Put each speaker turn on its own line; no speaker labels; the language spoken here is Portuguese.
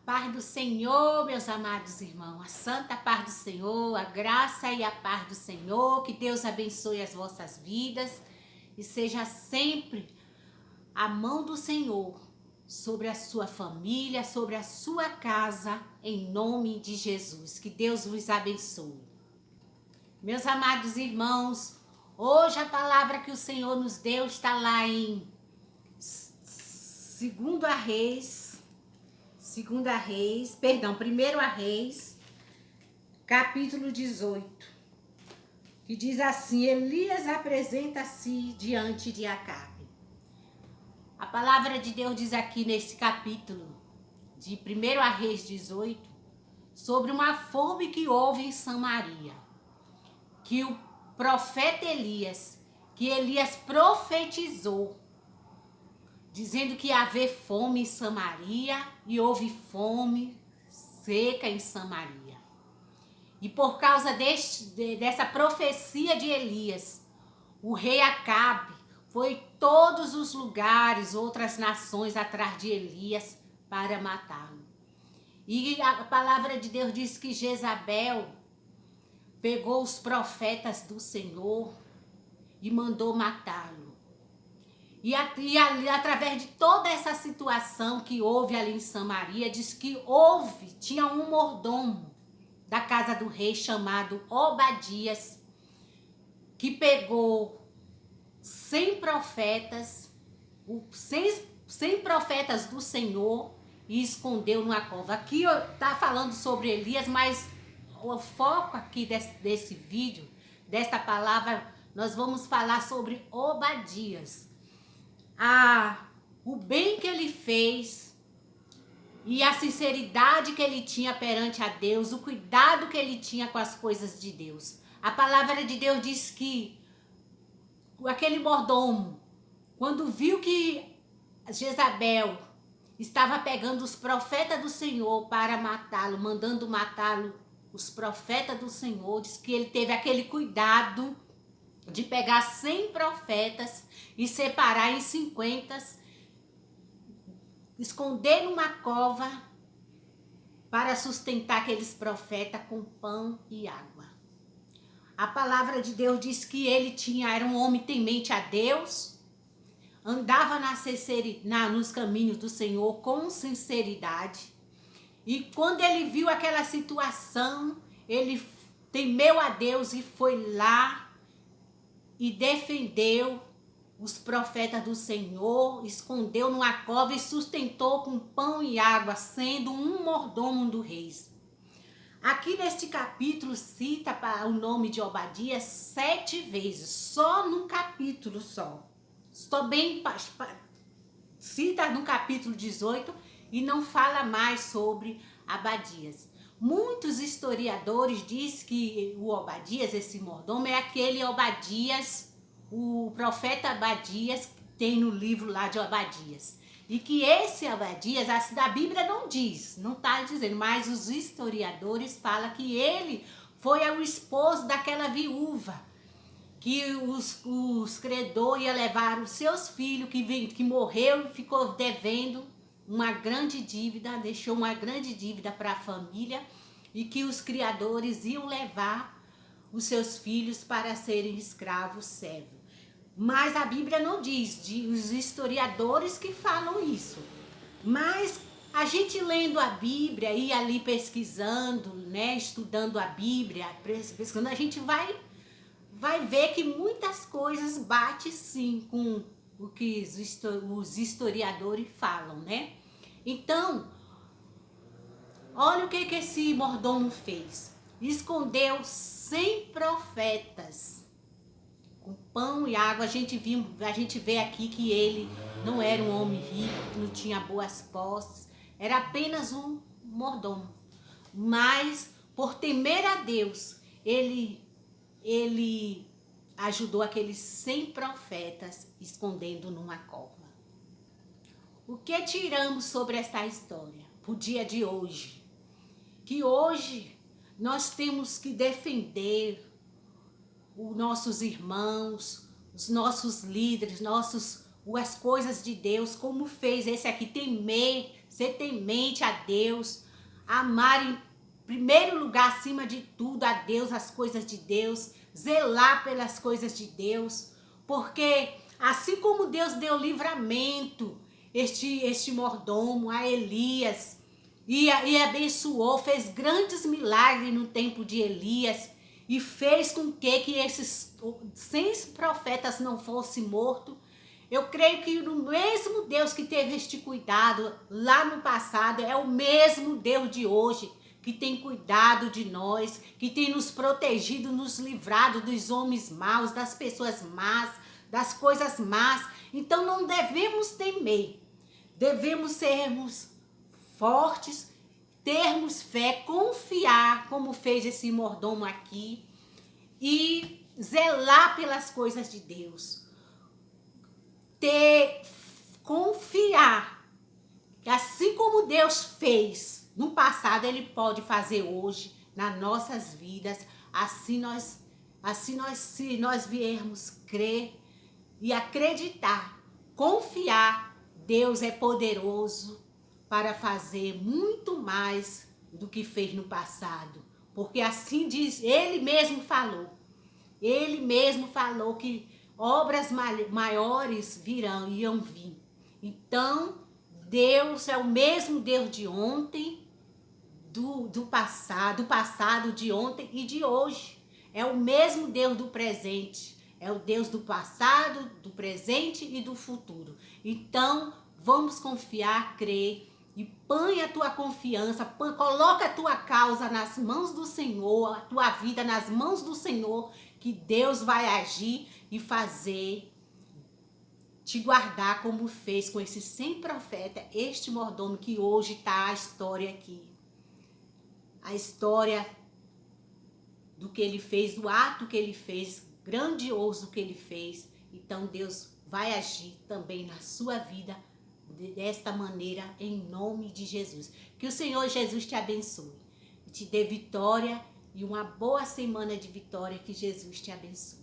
Paz do Senhor, meus amados irmãos, a santa paz do Senhor, a graça e a paz do Senhor, que Deus abençoe as vossas vidas e seja sempre a mão do Senhor sobre a sua família, sobre a sua casa, em nome de Jesus. Que Deus vos abençoe. Meus amados irmãos, hoje a palavra que o Senhor nos deu está lá em 1 Reis, capítulo 18, que diz assim: Elias apresenta-se diante de Acabe. A palavra de Deus diz aqui nesse capítulo de 1 Reis 18, sobre uma fome que houve em Samaria, que o profeta Elias profetizou, dizendo que ia haver fome em Samaria, e houve fome seca em Samaria. E por causa dessa profecia de Elias, o rei Acabe foi em todos os lugares, outras nações, atrás de Elias para matá-lo. E a palavra de Deus diz que Jezabel pegou os profetas do Senhor e mandou matá-lo. E através de toda essa situação que houve ali em Samaria, diz que tinha um mordomo da casa do rei chamado Obadias, que pegou 100 profetas, 100 profetas do Senhor, e escondeu numa cova. Aqui está falando sobre Elias, mas o foco aqui desse vídeo, desta palavra, nós vamos falar sobre Obadias. O bem que ele fez e a sinceridade que ele tinha perante a Deus, o cuidado que ele tinha com as coisas de Deus. A palavra de Deus diz que aquele mordomo, quando viu que Jezabel estava pegando os profetas do Senhor para matá-lo, mandando matá-lo, os profetas do Senhor, diz que ele teve aquele cuidado de pegar 100 profetas e separar em 50, esconder numa cova para sustentar aqueles profetas com pão e água. A palavra de Deus diz que ele era um homem temente a Deus, andava nos caminhos do Senhor com sinceridade, e quando ele viu aquela situação, ele temeu a Deus e foi lá e defendeu os profetas do Senhor, escondeu numa cova e sustentou com pão e água, sendo um mordomo do rei. Aqui neste capítulo cita o nome de Obadias 7 vezes, só num capítulo só. Cita no capítulo 18 e não fala mais sobre Obadias. Muitos historiadores dizem que o Obadias, esse mordomo, é aquele Obadias, o profeta Obadias, que tem no livro lá de Obadias. E que esse Obadias, a Bíblia não diz, não está dizendo, mas os historiadores falam que ele foi o esposo daquela viúva, que os credores iam levar os seus filhos, que morreu e ficou devendo uma grande dívida, deixou uma grande dívida para a família, e que os criadores iam levar os seus filhos para serem escravos servos. Mas a Bíblia não diz, os historiadores que falam isso. Mas a gente lendo a Bíblia e ali pesquisando, né, estudando a Bíblia, pesquisando, a gente vai ver que muitas coisas batem sim com o que os historiadores falam, né? Então, olha o que esse mordomo fez. Escondeu 100 profetas com pão e água. A gente vê aqui que ele não era um homem rico, não tinha boas posses, era apenas um mordomo. Mas, por temer a Deus, ele ajudou aqueles 100 profetas escondendo numa cova. O que tiramos sobre esta história pro dia de hoje? Que hoje nós temos que defender os nossos irmãos, os nossos líderes, as coisas de Deus, como fez esse aqui, temer, ser temente a Deus, amar em primeiro lugar, acima de tudo, a Deus, as coisas de Deus, zelar pelas coisas de Deus, porque assim como Deus deu livramento, este mordomo, a Elias, e abençoou, fez grandes milagres no tempo de Elias, e fez com que esses 100 profetas não fossem mortos. Eu creio que o mesmo Deus que teve este cuidado lá no passado é o mesmo Deus de hoje, que tem cuidado de nós, que tem nos protegido, nos livrado dos homens maus, das pessoas más, das coisas más. Então não devemos temer, devemos sermos fortes, termos fé, confiar, como fez esse mordomo aqui, e zelar pelas coisas de Deus. Confiar que assim como Deus fez no passado, Ele pode fazer hoje nas nossas vidas. Se nós viermos crer e acreditar, confiar, Deus é poderoso para fazer muito mais do que fez no passado. Porque assim diz, Ele mesmo falou que obras maiores iam vir. Então, Deus é o mesmo Deus de ontem, do passado, de ontem e de hoje. É o mesmo Deus do presente. É o Deus do passado, do presente e do futuro. Então, vamos confiar, crer e põe a tua confiança, coloca a tua causa nas mãos do Senhor, a tua vida nas mãos do Senhor, que Deus vai agir e fazer te guardar como fez com esses 100 profetas, este mordomo que hoje está a história aqui. A história do que ele fez, do ato que ele fez, grandioso que ele fez. Então Deus vai agir também na sua vida desta maneira, em nome de Jesus. Que o Senhor Jesus te abençoe, te dê vitória e uma boa semana de vitória. Que Jesus te abençoe.